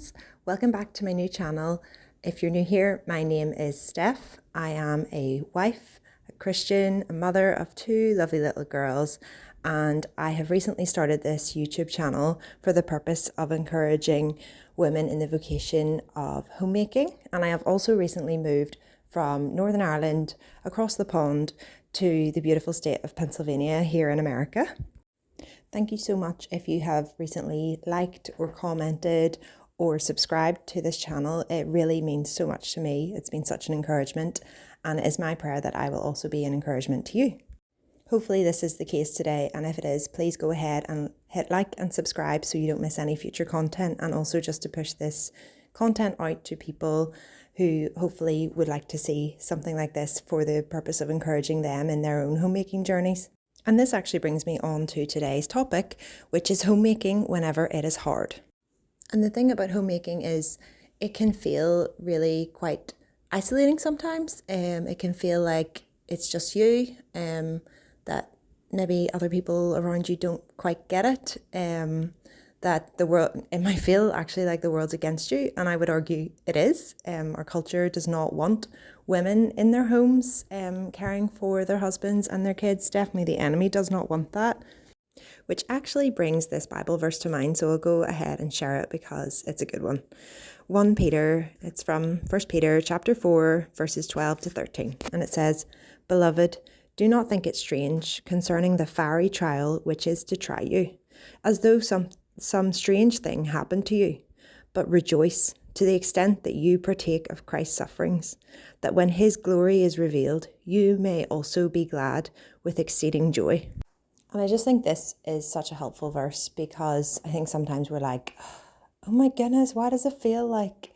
friends, welcome back to my new channel. If you're new here, my name is Steph. I am a wife, a Christian, a mother of two lovely little girls, and I have recently started this YouTube channel for the purpose of encouraging women in the vocation of homemaking. And I have also recently moved from Northern Ireland across the pond to the beautiful state of Pennsylvania here in America. Thank you so much if you have recently liked or commented or subscribed to this channel. It really means so much to me. It's been such an encouragement, and it is my prayer that I will also be an encouragement to you. Hopefully this is the case today, and if it is, please go ahead and hit like and subscribe so you don't miss any future content, and also just to push this content out to people who hopefully would like to see something like this for the purpose of encouraging them in their own homemaking journeys. And this actually brings me on to today's topic, which is homemaking whenever it is hard. And the thing about homemaking is it can feel really quite isolating sometimes. It can feel like it's just you, that maybe other people around you don't quite get it, that the world, it might feel actually like the world's against you, and I would argue it is. Our culture does not want women in their homes caring for their husbands and their kids. Definitely the enemy does not want that, which actually brings this Bible verse to mind, so I'll go ahead and share it because it's a good one. 1 Peter, it's from 1 Peter chapter 4, verses 12 to 13, and it says, "Beloved, do not think it strange concerning the fiery trial which is to try you, as though some strange thing happened to you, but rejoice to the extent that you partake of Christ's sufferings, that when his glory is revealed, you may also be glad with exceeding joy." And I just think this is such a helpful verse because I think sometimes we're like, oh my goodness, why does it feel like,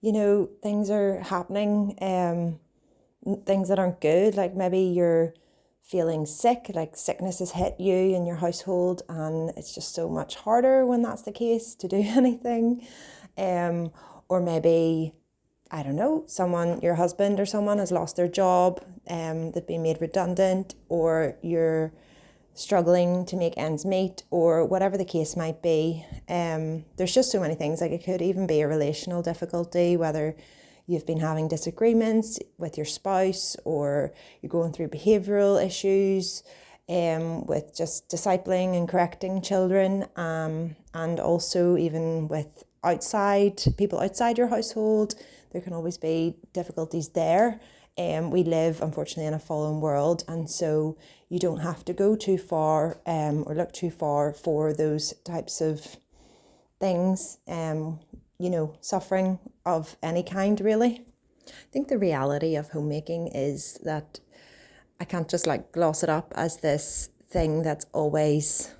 things are happening, things that aren't good? Like maybe you're feeling sick, like sickness has hit you in your household, and it's just so much harder when that's the case to do anything. Or maybe, I don't know, your husband or someone has lost their job, they've been made redundant, or you're struggling to make ends meet, or whatever the case might be. There's just so many things. Like it could even be a relational difficulty, whether you've been having disagreements with your spouse, or you're going through behavioural issues, with just discipling and correcting children, and also even with people outside your household. There can always be difficulties there. We live, unfortunately, in a fallen world, and so you don't have to go too far or look too far for those types of things, suffering of any kind, really. I think the reality of homemaking is that I can't just gloss it up as this thing that's always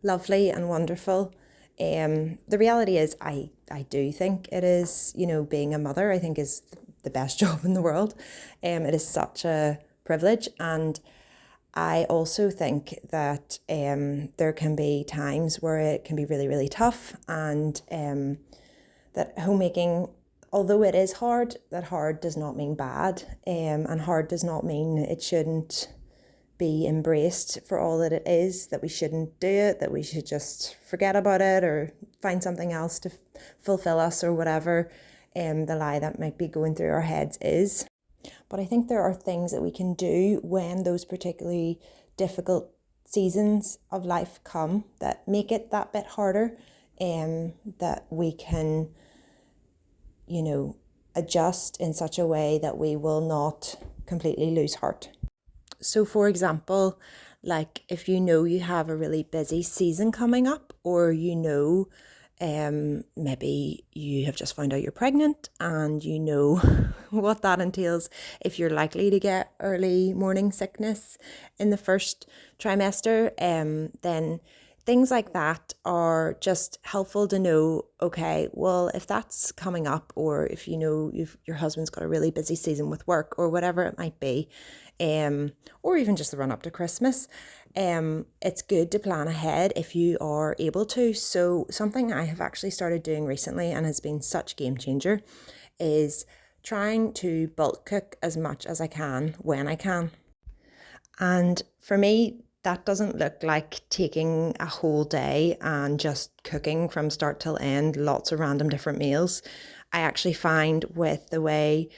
lovely and wonderful. The reality is I do think it is, being a mother, I think is the best job in the world. It is such a privilege, and I also think that there can be times where it can be really, really tough, and that homemaking, although it is hard, that hard does not mean bad, and hard does not mean it shouldn't be embraced for all that it is, that we shouldn't do it, that we should just forget about it or find something else to fulfill us, or whatever the lie that might be going through our heads is. But I think there are things that we can do when those particularly difficult seasons of life come that make it that bit harder, that we can, adjust in such a way that we will not completely lose heart. So for example, if you have a really busy season coming up, or maybe you have just found out you're pregnant, and what that entails if you're likely to get early morning sickness in the first trimester, then things like that are just helpful to know. Okay, well, if that's coming up, or if your husband's got a really busy season with work, or whatever it might be, or even just the run up to Christmas, it's good to plan ahead if you are able to. So something I have actually started doing recently, and has been such a game changer, is trying to bulk cook as much as I can when I can. And for me, that doesn't look like taking a whole day and just cooking from start till end, lots of random different meals. I actually find with the way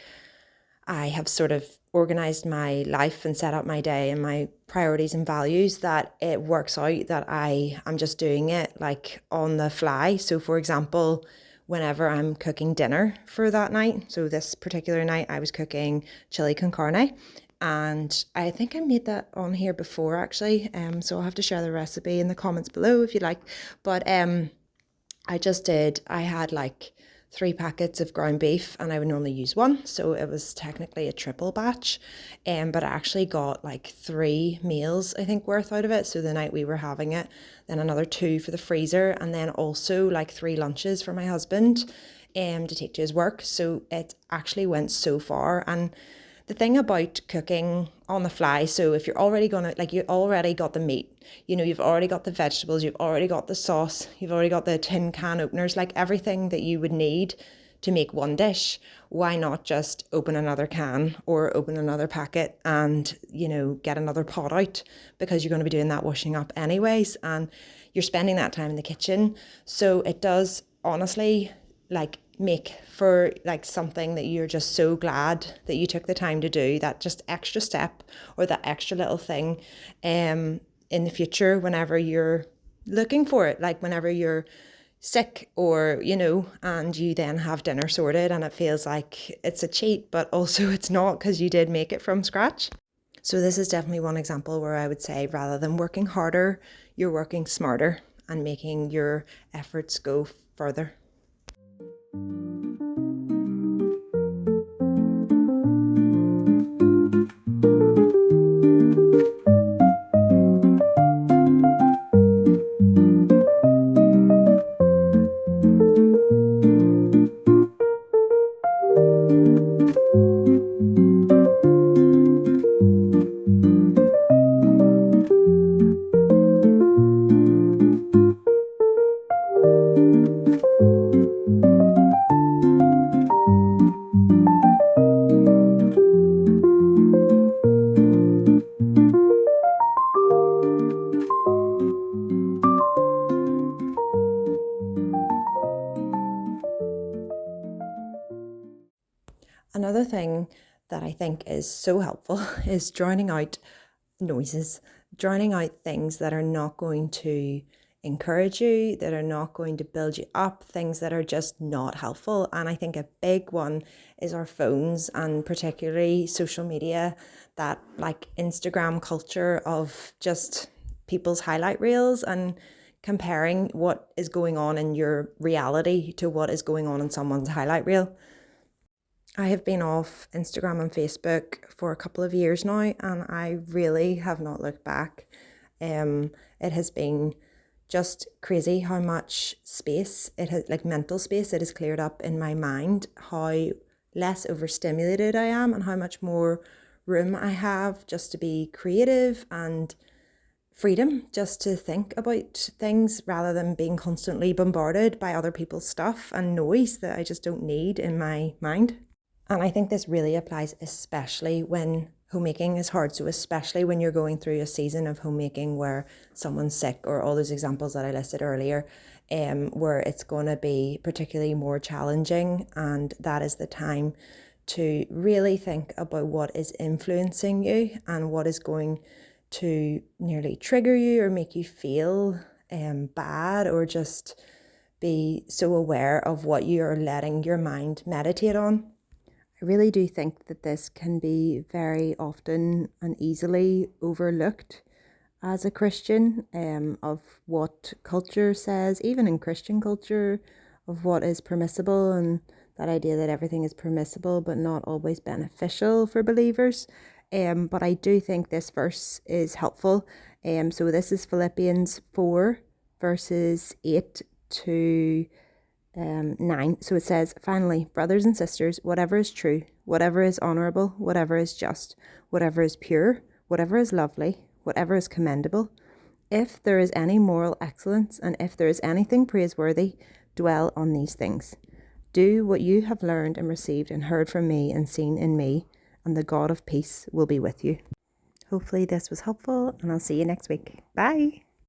I have sort of organized my life and set up my day and my priorities and values that it works out that I'm just doing it like on the fly. So for example, whenever I'm cooking dinner for that night, so this particular night I was cooking chili con carne, and I think I made that on here before actually. So I'll have to share the recipe in the comments below if you like. But I had like 3 packets of ground beef and I would normally use one. So it was technically a triple batch. But I actually got like 3 meals, I think, worth out of it. So the night we were having it, then another 2 for the freezer, and then also like 3 lunches for my husband to take to his work. So it actually went so far. And the thing about cooking on the fly, so if you're already gonna, like, you already got the meat, you've already got the vegetables, you've already got the sauce, you've already got the tin can openers, like everything that you would need to make one dish. Why not just open another can or open another packet and, get another pot out, because you're going to be doing that washing up anyways, and you're spending that time in the kitchen. So it does honestly like make for like something that you're just so glad that you took the time to do, that just extra step or that extra little thing in the future whenever you're looking for it, like whenever you're sick or and you then have dinner sorted and it feels like it's a cheat, but also it's not, because you did make it from scratch. So this is definitely one example where I would say, rather than working harder, you're working smarter and making your efforts go further. Another thing that I think is so helpful is drowning out noises, drowning out things that are not going to encourage you, that are not going to build you up, things that are just not helpful. And I think a big one is our phones, and particularly social media, that like Instagram culture of just people's highlight reels and comparing what is going on in your reality to what is going on in someone's highlight reel. I have been off Instagram and Facebook for a couple of years now, and I really have not looked back. It has been just crazy how much space it has, like mental space, it has cleared up in my mind, how less overstimulated I am, and how much more room I have just to be creative and freedom just to think about things rather than being constantly bombarded by other people's stuff and noise that I just don't need in my mind. And I think this really applies especially when homemaking is hard. So especially when you're going through a season of homemaking where someone's sick, or all those examples that I listed earlier, where it's going to be particularly more challenging. And that is the time to really think about what is influencing you and what is going to nearly trigger you or make you feel bad, or just be so aware of what you're letting your mind meditate on. I really do think that this can be very often and easily overlooked as a Christian, of what culture says, even in Christian culture, of what is permissible, and that idea that everything is permissible but not always beneficial for believers. But I do think this verse is helpful. So this is Philippians 4 verses 8 to 9. So it says, "Finally, brothers and sisters, whatever is true, whatever is honorable, whatever is just, whatever is pure, whatever is lovely, whatever is commendable, if there is any moral excellence, and if there is anything praiseworthy, dwell on these things. Do what you have learned and received and heard from me and seen in me, and the God of peace will be with you." Hopefully this was helpful, and I'll see you next week. Bye.